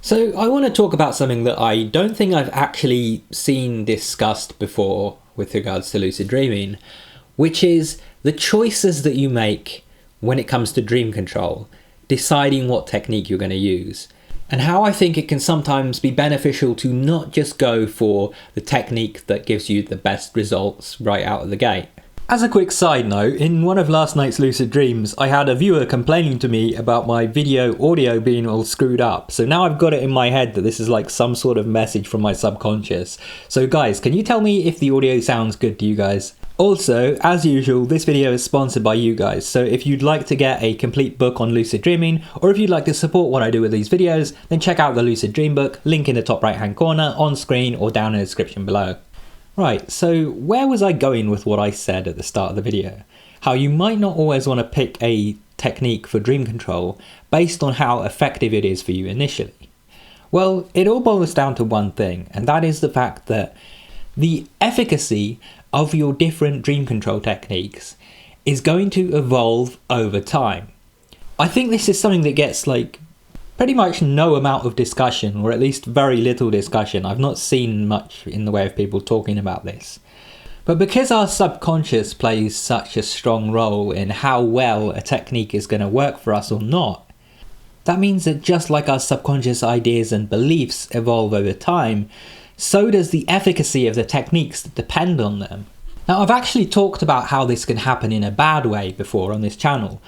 So I want to talk about something that I don't think I've actually seen discussed before with regards to lucid dreaming, which is the choices that you make when it comes to dream control, deciding what technique you're going to use, and how I think it can sometimes be beneficial to not just go for the technique that gives you the best results right out of the gate. As a quick side note, in one of last night's lucid dreams, I had a viewer complaining to me about my video audio being all screwed up. So now I've got it in my head that this is like some sort of message from my subconscious. So guys, can you tell me if the audio sounds good to you guys? Also, as usual, this video is sponsored by you guys. So if you'd like to get a complete book on lucid dreaming, or if you'd like to support what I do with these videos, then check out the Lucid Dream book, link in the top right hand corner, on screen, or down in the description below. Right, so where was I going with what I said at the start of the video? How you might not always want to pick a technique for dream control based on how effective it is for you initially. Well, it all boils down to one thing, and that is the fact that the efficacy of your different dream control techniques is going to evolve over time. I think this is something that gets pretty much no amount of discussion, or at least very little discussion. I've not seen much in the way of people talking about this. But because our subconscious plays such a strong role in how well a technique is going to work for us or not, that means that just like our subconscious ideas and beliefs evolve over time, so does the efficacy of the techniques that depend on them. Now, I've actually talked about how this can happen in a bad way before on this channel.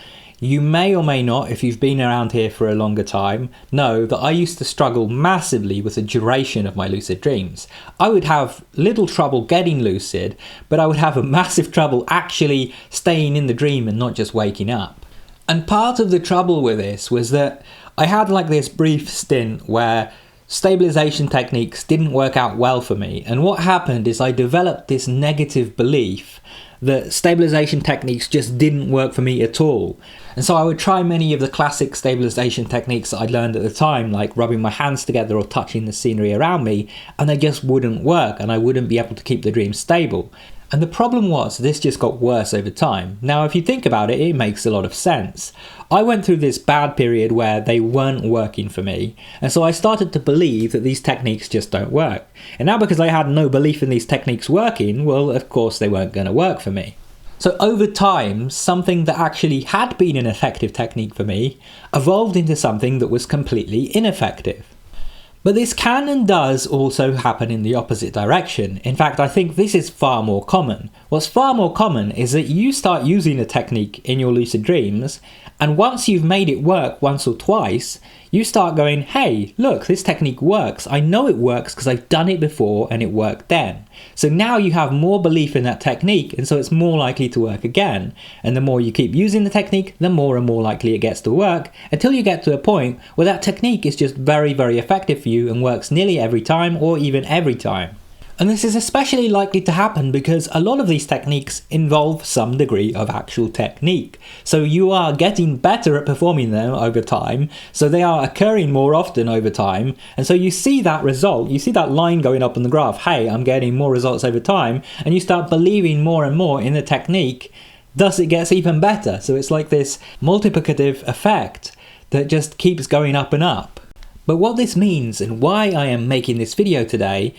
You may or may not, if you've been around here for a longer time, know that I used to struggle massively with the duration of my lucid dreams. I would have little trouble getting lucid, but I would have a massive trouble actually staying in the dream and not just waking up. And part of the trouble with this was that I had this brief stint where stabilization techniques didn't work out well for me, and what happened is I developed this negative belief that stabilization techniques just didn't work for me at all. And so I would try many of the classic stabilization techniques that I'd learned at the time, like rubbing my hands together or touching the scenery around me, and they just wouldn't work, and I wouldn't be able to keep the dream stable. And the problem was, this just got worse over time. Now, if you think about it, it makes a lot of sense. I went through this bad period where they weren't working for me, and so I started to believe that these techniques just don't work. And now because I had no belief in these techniques working, well, of course they weren't going to work for me. So over time, something that actually had been an effective technique for me evolved into something that was completely ineffective. But this can and does also happen in the opposite direction. In fact, I think this is far more common. What's far more common is that you start using a technique in your lucid dreams, and once you've made it work once or twice, you start going, hey, look, this technique works. I know it works because I've done it before and it worked then. So now you have more belief in that technique, and so it's more likely to work again. And the more you keep using the technique, the more and more likely it gets to work, until you get to a point where that technique is just very, very effective for you and works nearly every time, or even every time. And this is especially likely to happen because a lot of these techniques involve some degree of actual technique. So you are getting better at performing them over time, so they are occurring more often over time, and so you see that result, you see that line going up on the graph, hey, I'm getting more results over time, and you start believing more and more in the technique, thus it gets even better. So it's like this multiplicative effect that just keeps going up and up. But what this means, and why I am making this video today,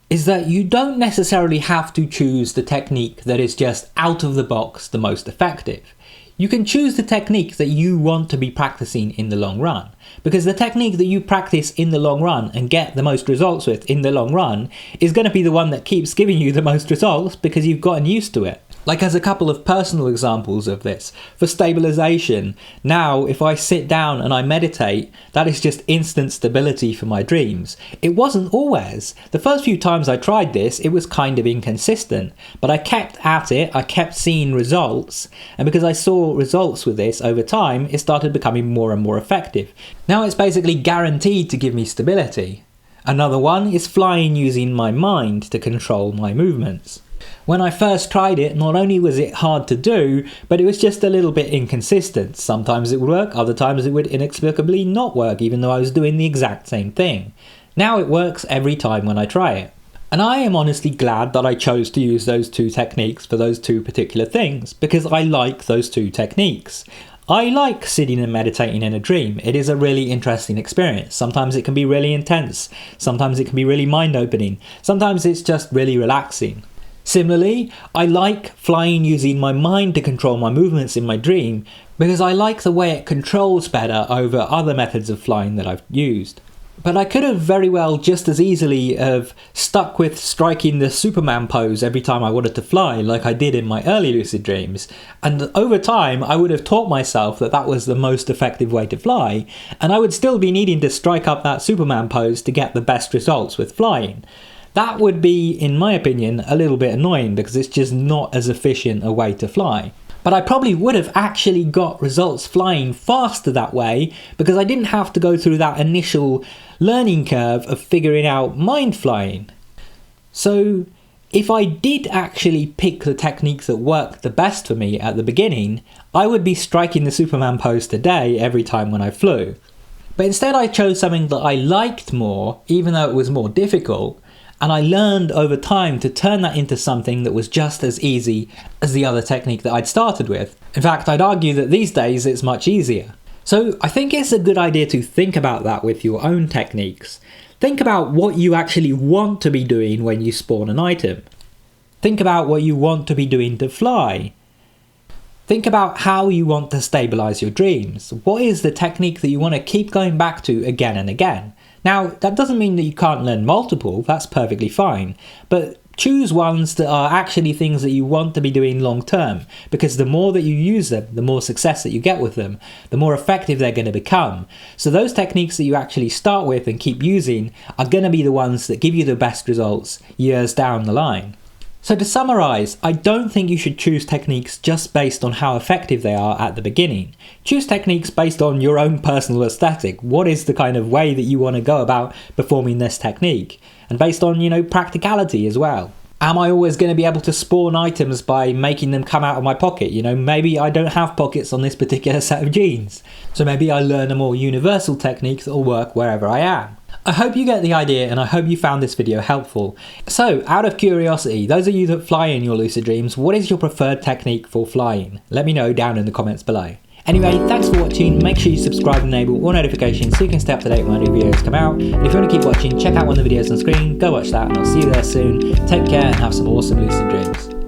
is that you don't necessarily have to choose the technique that is just out of the box the most effective. You can choose the technique that you want to be practicing in the long run, because the technique that you practice in the long run and get the most results with in the long run is going to be the one that keeps giving you the most results because you've gotten used to it. Like, as a couple of personal examples of this, for stabilization, now if I sit down and I meditate, that is just instant stability for my dreams. It wasn't always. The first few times I tried this, it was kind of inconsistent, but I kept at it, I kept seeing results, and because I saw results with this over time, it started becoming more and more effective. Now it's basically guaranteed to give me stability. Another one is flying using my mind to control my movements. When I first tried it, not only was it hard to do, but it was just a little bit inconsistent. Sometimes it would work, other times it would inexplicably not work, even though I was doing the exact same thing. Now it works every time when I try it. And I am honestly glad that I chose to use those two techniques for those two particular things, because I like those two techniques. I like sitting and meditating in a dream. It is a really interesting experience. Sometimes it can be really intense. Sometimes it can be really mind-opening. Sometimes it's just really relaxing. Similarly, I like flying using my mind to control my movements in my dream because I like the way it controls better over other methods of flying that I've used. But I could have very well just as easily have stuck with striking the Superman pose every time I wanted to fly, like I did in my early lucid dreams. And over time, I would have taught myself that that was the most effective way to fly, and I would still be needing to strike up that Superman pose to get the best results with flying. That would be, in my opinion, a little bit annoying because it's just not as efficient a way to fly. But I probably would have actually got results flying faster that way because I didn't have to go through that initial learning curve of figuring out mind flying. So if I did actually pick the techniques that worked the best for me at the beginning, I would be striking the Superman pose today every time when I flew. But instead I chose something that I liked more, even though it was more difficult, and I learned over time to turn that into something that was just as easy as the other technique that I'd started with. In fact, I'd argue that these days it's much easier. So I think it's a good idea to think about that with your own techniques. Think about what you actually want to be doing when you spawn an item. Think about what you want to be doing to fly. Think about how you want to stabilize your dreams. What is the technique that you want to keep going back to again and again? Now, that doesn't mean that you can't learn multiple, that's perfectly fine, but choose ones that are actually things that you want to be doing long term, because the more that you use them, the more success that you get with them, the more effective they're going to become. So those techniques that you actually start with and keep using are going to be the ones that give you the best results years down the line. So to summarize, I don't think you should choose techniques just based on how effective they are at the beginning. Choose techniques based on your own personal aesthetic. What is the kind of way that you want to go about performing this technique? And based on, practicality as well. Am I always going to be able to spawn items by making them come out of my pocket? Maybe I don't have pockets on this particular set of jeans. So maybe I learn a more universal technique that will work wherever I am. I hope you get the idea and I hope you found this video helpful. So, out of curiosity, those of you that fly in your lucid dreams, what is your preferred technique for flying? Let me know down in the comments below. Anyway, thanks for watching. Make sure you subscribe and enable all notifications so you can stay up to date when new videos come out. And if you want to keep watching, check out one of the videos on screen, go watch that, and I'll see you there soon. Take care and have some awesome lucid dreams.